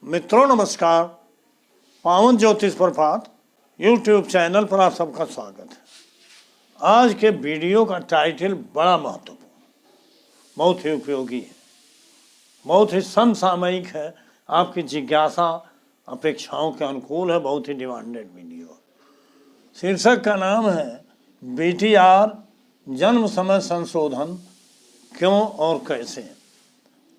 मित्रों नमस्कार। पावन ज्योतिष प्रभात यूट्यूब चैनल पर आप सबका स्वागत है। आज के वीडियो का टाइटल बड़ा महत्वपूर्ण, बहुत ही उपयोगी है, बहुत ही समसामयिक है, आपकी जिज्ञासा अपेक्षाओं के अनुकूल है, बहुत ही डिमांडेड वीडियो। शीर्षक का नाम है बीटीआर जन्म समय संशोधन क्यों और कैसे,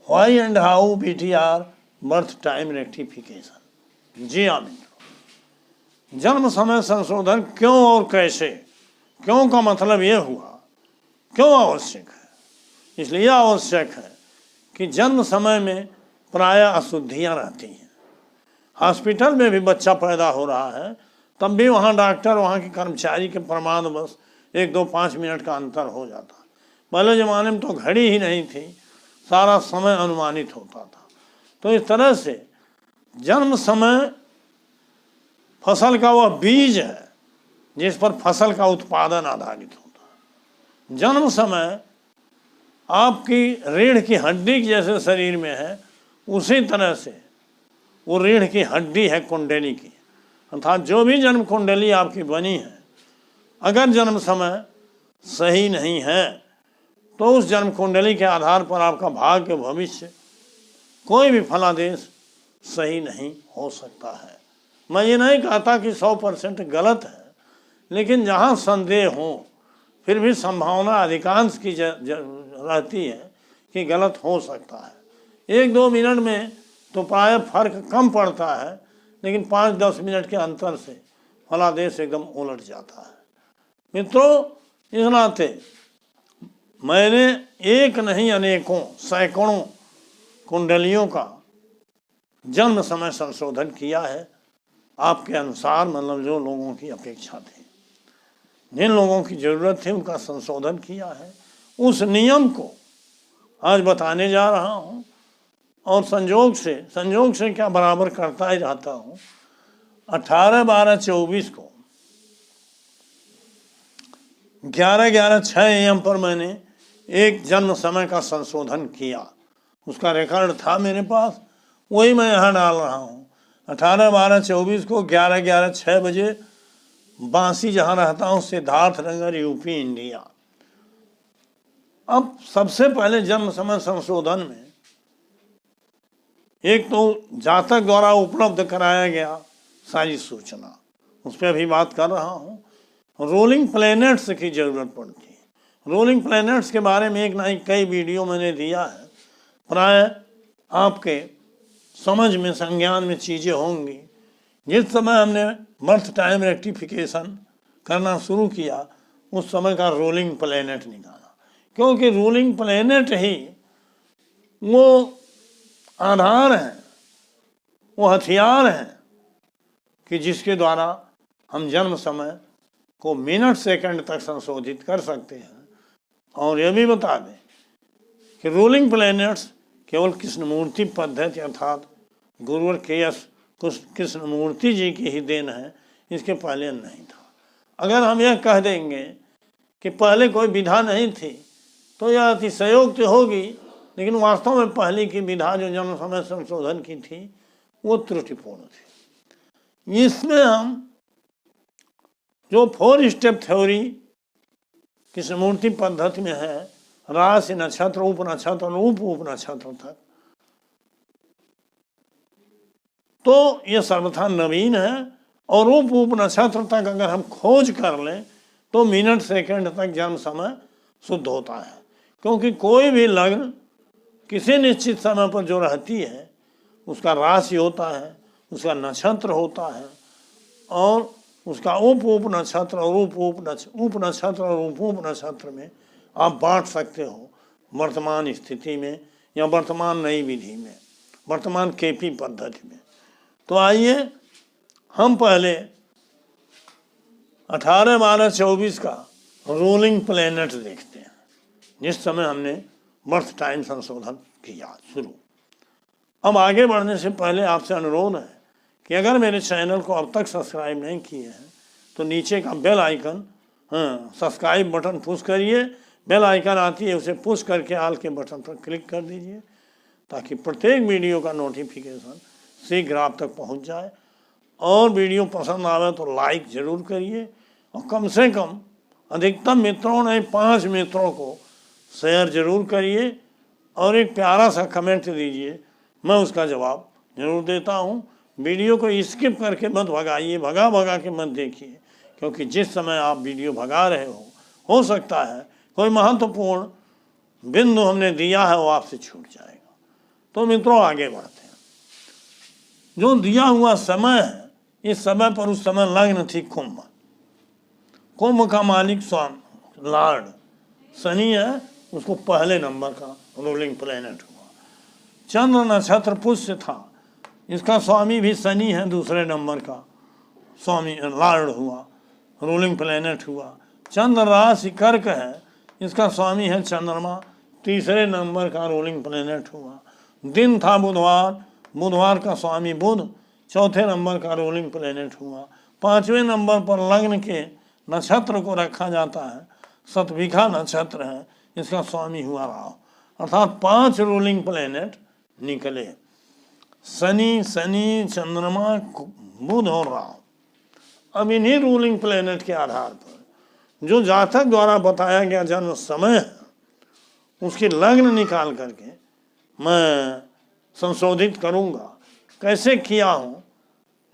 why and how BTR birth time rectification. जी हाँ मित्रों, जन्म समय संशोधन क्यों और कैसे। क्यों का मतलब ये हुआ, क्यों आवश्यक है। इसलिए आवश्यक है कि जन्म समय में प्रायः अशुद्धियाँ रहती हैं। हॉस्पिटल में भी बच्चा पैदा हो रहा है, तब भी वहाँ डॉक्टर, वहाँ के कर्मचारी के प्रमाण बस 1-2-5 मिनट का अंतर हो जाता। पहले ज़माने में तो घड़ी ही नहीं थी, सारा समय अनुमानित होता था। तो इस तरह से जन्म समय फसल का वह बीज है जिस पर फसल का उत्पादन आधारित होता है। जन्म समय आपकी रीढ़ की हड्डी जैसे शरीर में है, उसी तरह से वो रीढ़ की हड्डी है कुंडली की, अर्थात जो भी जन्म कुंडली आपकी बनी है, अगर जन्म समय सही नहीं है तो उस जन्म कुंडली के आधार पर आपका भाग्य, भविष्य, कोई भी फलादेश सही नहीं हो सकता है। मैं ये नहीं कहता कि 100% गलत है, लेकिन जहाँ संदेह हो फिर भी संभावना अधिकांश की रहती है कि गलत हो सकता है। 1-2 मिनट में तो प्राय फर्क कम पड़ता है, लेकिन 5-10 मिनट के अंतर से फलादेश एकदम उलट जाता है। मित्रों, इस नाते मैंने एक नहीं अनेकों सैकड़ों कुंडलियों का जन्म समय संशोधन किया है, आपके अनुसार, मतलब जो लोगों की अपेक्षा थी, जिन लोगों की ज़रूरत थी, उनका संशोधन किया है। उस नियम को आज बताने जा रहा हूँ और संजोग से क्या बराबर करता ही रहता हूँ। 18-12-24 को 11-11-6 AM पर मैंने एक जन्म समय का संशोधन किया। उसका रिकॉर्ड था मेरे पास, वही मैं यहाँ डाल रहा हूँ। 18-12-24 को 11-11-6 बजे बांसी, जहाँ रहता हूँ, सिद्धार्थ नगर, यूपी, इंडिया। अब सबसे पहले जन्म समय संशोधन में एक तो जातक द्वारा उपलब्ध कराया गया सारी सूचना, उस पर भी बात कर रहा हूँ। रोलिंग प्लैनेट्स की जरूरत पड़ती है। रोलिंग प्लैनेट्स के बारे में एक ना एक कई वीडियो मैंने दिया है, प्राय आपके समझ में, संज्ञान में चीज़ें होंगी। जिस समय हमने बर्थ टाइम रेक्टिफिकेशन करना शुरू किया, उस समय का रोलिंग प्लैनेट निकाला, क्योंकि रोलिंग प्लैनेट ही वो आधार है, वो हथियार है कि जिसके द्वारा हम जन्म समय को मिनट सेकंड तक संशोधित कर सकते हैं। और यह भी बता दें कि रोलिंग प्लैनेट्स केवल कृष्णमूर्ति पद्धति अर्थात गुरुवर के.एस. कृष्णमूर्ति जी की ही देन है, इसके पहले नहीं था। अगर हम यह कह देंगे कि पहले कोई विधा नहीं थी तो यह अतिशयोक्ति होगी, लेकिन वास्तव में पहले की विधा जो जन्म समय संशोधन की थी वो त्रुटिपूर्ण थी। इसमें हम जो 4 स्टेप थ्योरी कृष्णमूर्ति पद्धति में है, राशि, नक्षत्र, उप नक्षत्र और उप नक्षत्र तक, तो ये सर्वथा नवीन है। और उप नक्षत्र तक अगर हम खोज कर लें तो मिनट सेकंड तक जन्म समय शुद्ध होता है, क्योंकि कोई भी लग्न किसी निश्चित समय पर जो रहती है उसका राशि होता है, उसका नक्षत्र होता है, और उसका उप नक्षत्र और उप नक्षत्र और उप नक्षत्र में आप बांट सकते हो वर्तमान स्थिति में या वर्तमान नई विधि में, वर्तमान केपी पद्धति में। तो आइए हम पहले 18-12-24 का रोलिंग प्लैनेट देखते हैं, जिस समय हमने बर्थ टाइम संशोधन किया शुरू। अब आगे बढ़ने से पहले आपसे अनुरोध है कि अगर मेरे चैनल को अब तक सब्सक्राइब नहीं किए हैं तो नीचे का bell icon, subscribe button push करिए। बेल आइकन आती है, उसे पुश करके ऑल के बटन पर क्लिक कर दीजिए, ताकि प्रत्येक वीडियो का नोटिफिकेशन शीघ्र आप तक पहुंच जाए। और वीडियो पसंद आवे तो लाइक जरूर करिए, और कम से कम अधिकतम मित्रों नहीं 5 मित्रों को शेयर जरूर करिए, और एक प्यारा सा कमेंट दीजिए, मैं उसका जवाब जरूर देता हूँ। वीडियो को स्किप करके मत भगाइए, भगा भगा के मत देखिए, क्योंकि जिस समय आप वीडियो भगा रहे हो सकता है कोई महत्वपूर्ण बिंदु हमने दिया है वो आपसे छूट जाएगा। तो मित्रों आगे बढ़ते हैं। जो दिया हुआ समय है, इस समय पर उस समय लग्न थी कुंभ। कुंभ का मालिक स्वामी लॉर्ड शनि है, उसको पहले नंबर का रूलिंग प्लेनेट हुआ। चंद्र नक्षत्र पुष्य था, इसका स्वामी भी शनि है, दूसरे नंबर का स्वामी लॉर्ड हुआ, रूलिंग प्लेनेट हुआ। चंद्र राशि कर्क है, इसका स्वामी है चंद्रमा, तीसरे नंबर का रूलिंग प्लेनेट हुआ। दिन था बुधवार, बुधवार का स्वामी बुध, चौथे नंबर का रूलिंग प्लेनेट हुआ। 5वें नंबर पर लग्न के नक्षत्र को रखा जाता है, शतभिखा नक्षत्र है, इसका स्वामी हुआ राहु। अर्थात 5 रूलिंग प्लेनेट निकले, शनि, चंद्रमा, बुध और राहु। अब इन्हीं रूलिंग प्लेनेट के आधार पर जो जातक द्वारा बताया गया जन्म समय है, उसकी लग्न निकाल करके मैं संशोधित करूंगा। कैसे किया हूँ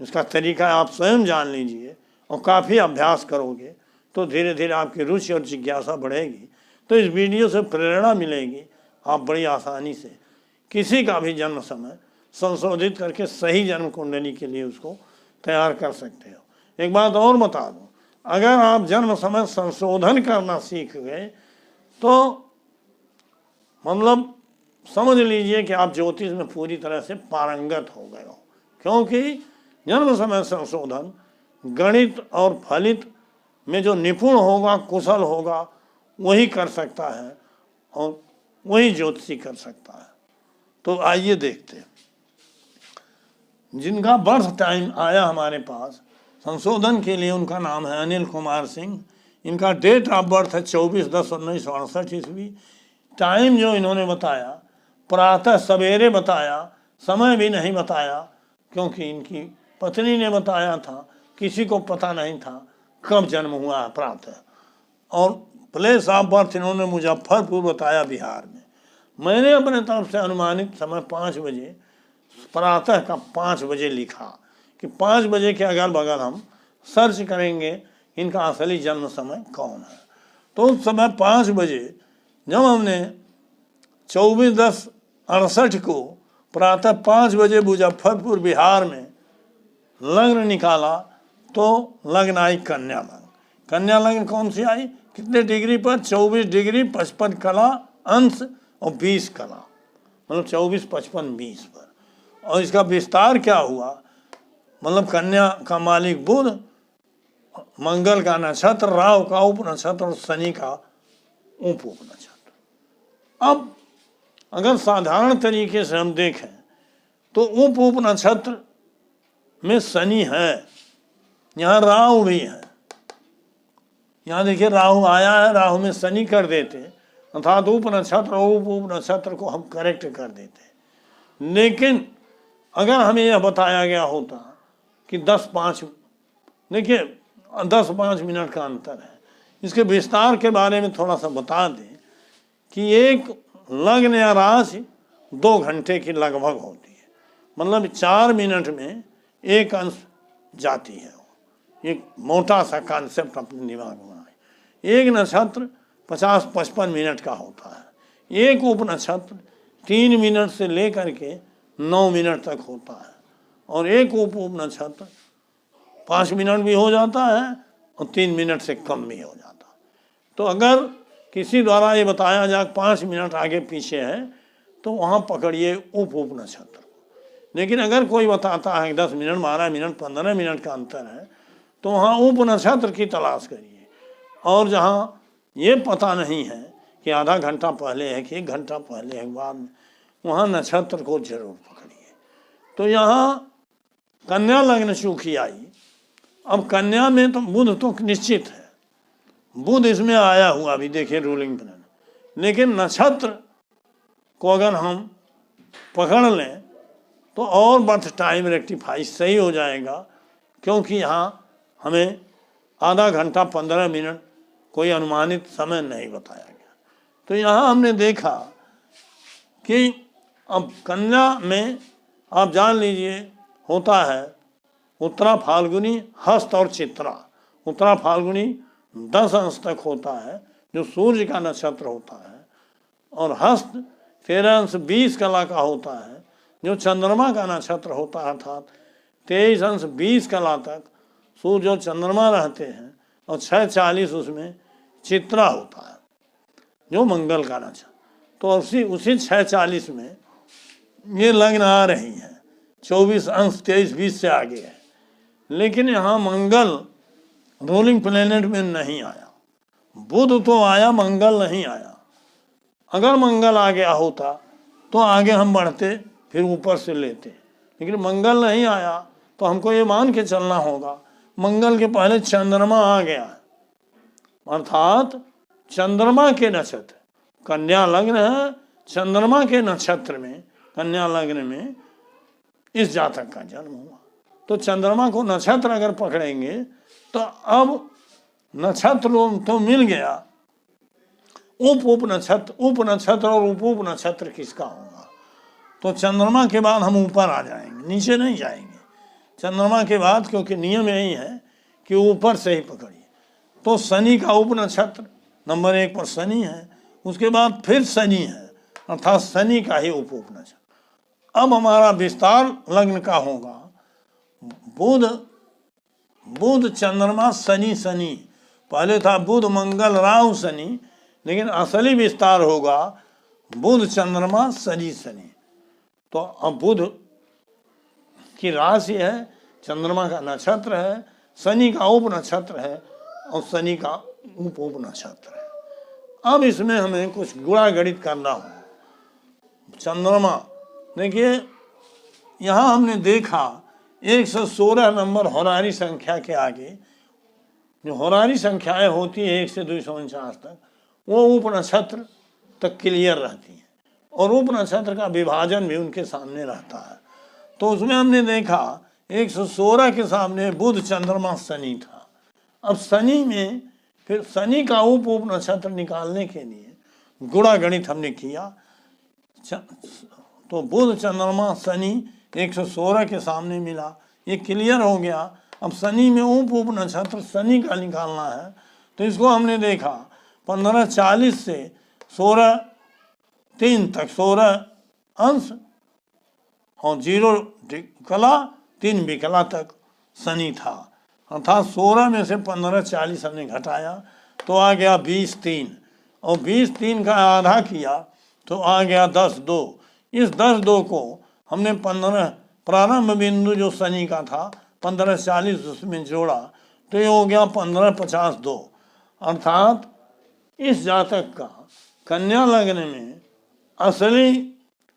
इसका तरीका आप स्वयं जान लीजिए, और काफ़ी अभ्यास करोगे तो धीरे धीरे आपकी रुचि और जिज्ञासा बढ़ेगी। तो इस वीडियो से प्रेरणा मिलेगी, आप बड़ी आसानी से किसी का भी जन्म समय संशोधित करके सही जन्म कुंडली के लिए उसको तैयार कर सकते हो। एक बात और बता दूं, अगर आप जन्म समय संशोधन करना सीख गए तो मतलब समझ लीजिए कि आप ज्योतिष में पूरी तरह से पारंगत हो गए हो, क्योंकि जन्म समय संशोधन गणित और फलित में जो निपुण होगा, कुशल होगा, वही कर सकता है और वही ज्योतिषी कर सकता है। तो आइए देखते हैं जिनका बर्थ टाइम आया हमारे पास संशोधन के लिए। उनका नाम है अनिल कुमार सिंह। इनका डेट ऑफ बर्थ है 24/10/1968 ईस्वी। टाइम जो इन्होंने बताया प्रातः सवेरे बताया, समय भी नहीं बताया, क्योंकि इनकी पत्नी ने बताया था, किसी को पता नहीं था कब जन्म हुआ है प्रातः। और प्लेस ऑफ बर्थ इन्होंने मुजफ्फरपुर बताया, बिहार में। मैंने अपने तरफ से अनुमानित समय 5 बजे, प्रातः का 5 बजे लिखा कि 5 बजे के अगल बगल हम सर्च करेंगे इनका असली जन्म समय कौन है। तो उस समय 5 बजे जब हमने 24/10/68 को प्रातः 5 बजे मुजफ्फरपुर बिहार में लग्न निकाला, तो लग्न आई कन्या लग्न। कन्या लग्न कौन सी आई, कितने डिग्री पर, 24 डिग्री 55 कला अंश और 20 कला, मतलब 24, 55, 20 पर। और इसका विस्तार क्या हुआ, मतलब कन्या का मालिक बुध, मंगल का नक्षत्र, राहु का उप नक्षत्र और शनि का उप नक्षत्र। अब अगर साधारण तरीके से हम देखें तो उप नक्षत्र में शनि है, यहाँ राहु भी है। यहाँ देखिए राहु आया है, राहु में शनि कर देते, अर्थात उप नक्षत्र और उप नक्षत्र को हम करेक्ट कर देते। लेकिन अगर हमें यह बताया गया होता कि 10-5, देखिए 10-5 मिनट का अंतर है। इसके विस्तार के बारे में थोड़ा सा बता दें कि एक लग्न या राशि 2 घंटे की लगभग होती है, मतलब 4 मिनट में एक अंश जाती है। एक मोटा सा कॉन्सेप्ट अपने दिमाग में आए। एक नक्षत्र 50-55 मिनट का होता है, एक उप नक्षत्र 3 मिनट से लेकर के 9 मिनट तक होता है, और एक उप नक्षत्र 5 मिनट भी हो जाता है और 3 मिनट से कम भी हो जाता है। तो अगर किसी द्वारा ये बताया जाए 5 मिनट आगे पीछे है तो वहाँ पकड़िए उप नक्षत्र। लेकिन अगर कोई बताता है 10 मिनट, 12 मिनट, 15 मिनट का अंतर है, तो वहाँ उप नक्षत्र की तलाश करिए। और जहाँ ये पता नहीं है कि आधा घंटा पहले है कि 1 घंटा पहले है बाद में, वहाँ नक्षत्र को जरूर पकड़िए। तो यहाँ कन्या लग्न चूंकि आई, अब कन्या में तो बुध तो निश्चित है, बुध इसमें आया हुआ अभी देखिए रूलिंग प्लेनेट। लेकिन नक्षत्र को अगर हम पकड़ लें तो और बर्थ टाइम रेक्टिफाई सही हो जाएगा, क्योंकि यहाँ हमें आधा घंटा 15 मिनट कोई अनुमानित समय नहीं बताया गया। तो यहाँ हमने देखा कि अब कन्या में आप जान लीजिए होता है उत्तरा फाल्गुनी, हस्त और चित्रा। उत्तरा फाल्गुनी 10 अंश तक होता है जो सूर्य का नक्षत्र होता है, और हस्त 13 अंश 20 कला का होता है जो चंद्रमा का नक्षत्र होता है, अर्थात 23 अंश 20 कला तक सूर्य और चंद्रमा रहते हैं, और 6:40 उसमें चित्रा होता है जो मंगल का नक्षत्र। तो उसी 6:40 में ये लग्न आ रही है, 24 अंश 23-20 से आगे है, लेकिन यहाँ मंगल रूलिंग प्लेनेट में नहीं आया। बुध तो आया, मंगल नहीं आया। अगर मंगल आ गया होता तो आगे हम बढ़ते, फिर ऊपर से लेते, लेकिन मंगल नहीं आया तो हमको ये मान के चलना होगा मंगल के पहले चंद्रमा आ गया, अर्थात चंद्रमा के नक्षत्र, कन्या लग्न है, चंद्रमा के नक्षत्र में, कन्या लग्न में इस जातक का जन्म हुआ। तो चंद्रमा को नक्षत्र अगर पकड़ेंगे तो अब नक्षत्र तो मिल गया, उप नक्षत्र और उप नक्षत्र किसका होगा? तो चंद्रमा के बाद हम ऊपर आ जाएंगे, नीचे नहीं जाएंगे। चंद्रमा के बाद, क्योंकि नियम यही है कि ऊपर से ही पकड़िए। तो शनि का उप नक्षत्र नंबर 1 पर शनि है, उसके बाद फिर शनि है, अर्थात शनि का ही उप नक्षत्र। अब हमारा विस्तार लग्न का होगा बुध चंद्रमा शनि शनि, पहले था बुध मंगल राहु शनि, लेकिन असली विस्तार होगा बुध चंद्रमा शनि शनि। तो अब बुध की राशि है, चंद्रमा का नक्षत्र है, शनि का उप नक्षत्र है और शनि का उप नक्षत्र है। अब इसमें हमें कुछ गुणा गणित करना हो। चंद्रमा देखिए, यहाँ हमने देखा 116 नंबर होरारी संख्या के आगे जो होरारी संख्याएं होती है 1 से 249 तक, वो उप नक्षत्र तक क्लियर रहती हैं, और उप नक्षत्र का विभाजन भी उनके सामने रहता है। तो उसमें हमने देखा 116 के सामने बुध चंद्रमा शनि था। अब शनि में फिर शनि का उप नक्षत्र निकालने के लिए गुणा गणित हमने किया। तो बुध चंद्रमा शनि 116 के सामने मिला, ये क्लियर हो गया। अब शनि में उप नक्षत्र शनि का निकालना है, तो इसको हमने देखा 15:40 से 16:03 तक 16 अंश और 0 कला 3 विकला तक शनि था, अर्थात 16 में से 15:40 हमने घटाया तो आ गया 20:03, और 20:03 का आधा किया तो आ गया 10:02। इस 10:02 को हमने 15 प्रारंभ बिंदु जो शनि का था 15:40 उसमें जोड़ा तो ये हो गया 15:52, अर्थात इस जातक का कन्या लग्न में असली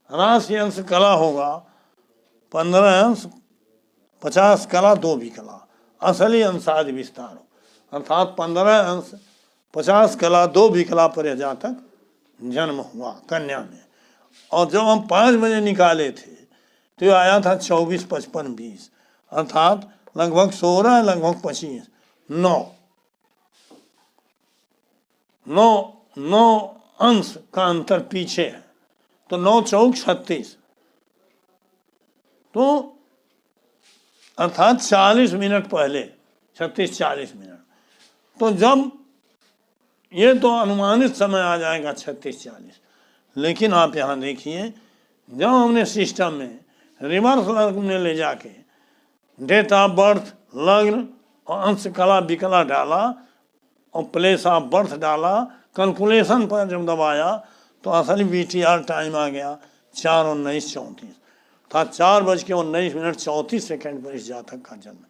राशि अंश कला होगा 15 अंश 50 कला 2 विकला, असली अंशादि विस्तार हो, अर्थात 15 अंश 50 कला 2 विकला पर यह जातक जन्म हुआ कन्या में। और जब हम 5 बजे निकाले थे तो ये आया था 24, 55, 20, अर्थात लगभग 16 लगभग 25, 9 अंश का अंतर पीछे है, तो 9 चौक 36, तो अर्थात 40 मिनट पहले, 36-40 मिनट। तो जब ये तो अनुमानित समय आ जाएगा 36-40, लेकिन आप यहाँ देखिए जब हमने सिस्टम में रिवर्स लग्न में ले जाके डेट ऑफ बर्थ लग्न और अंश कला विकला डाला और प्लेस ऑफ बर्थ डाला, कैलकुलेशन पर जब दबाया तो असली BTR टाइम आ गया 4:19:34, था 4:19:34 पर इस जातक का जन्म।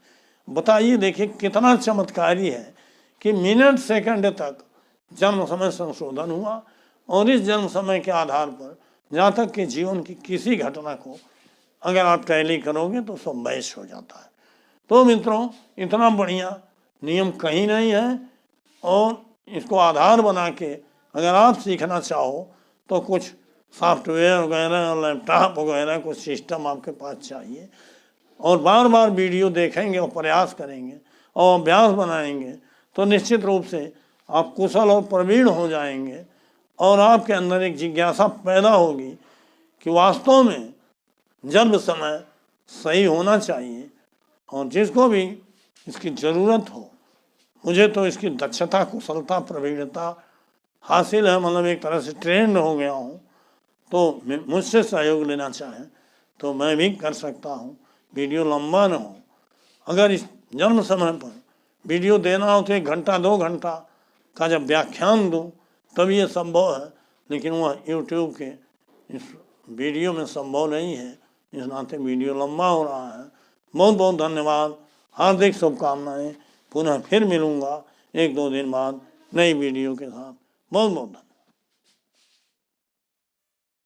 बताइए, देखिए कितना चमत्कारी है कि मिनट सेकंड तक जन्म समय संशोधन हुआ, और इस जन्म समय के आधार पर जातक के जीवन की किसी घटना को अगर आप टैली करोगे तो सब मैच हो जाता है। तो मित्रों, इतना बढ़िया नियम कहीं नहीं है, और इसको आधार बना के अगर आप सीखना चाहो तो कुछ सॉफ्टवेयर वगैरह और लैपटॉप वगैरह कुछ सिस्टम आपके पास चाहिए, और बार बार वीडियो देखेंगे और प्रयास करेंगे और अभ्यास बनाएंगे तो निश्चित रूप से आप कुशल और प्रवीण हो जाएंगे, और आपके अंदर एक जिज्ञासा पैदा होगी कि वास्तव में जन्म समय सही होना चाहिए, और जिसको भी इसकी ज़रूरत हो, मुझे तो इसकी दक्षता, कुशलता, प्रवीणता हासिल है, मतलब एक तरह से ट्रेंड हो गया हूँ, तो मुझसे सहयोग लेना चाहें तो मैं भी कर सकता हूँ। वीडियो लंबा न हो, अगर इस जन्म समय पर वीडियो देना हो तो 1 घंटा 2 घंटा का जब व्याख्यान दूँ तब ये संभव है, लेकिन वह यूट्यूब के इस वीडियो में संभव नहीं है, इस नाते वीडियो लंबा हो रहा है। बहुत बहुत धन्यवाद, हार्दिक शुभकामनाएं। पुनः फिर मिलूँगा 1-2 दिन बाद नई वीडियो के साथ। बहुत बहुत धन्यवाद।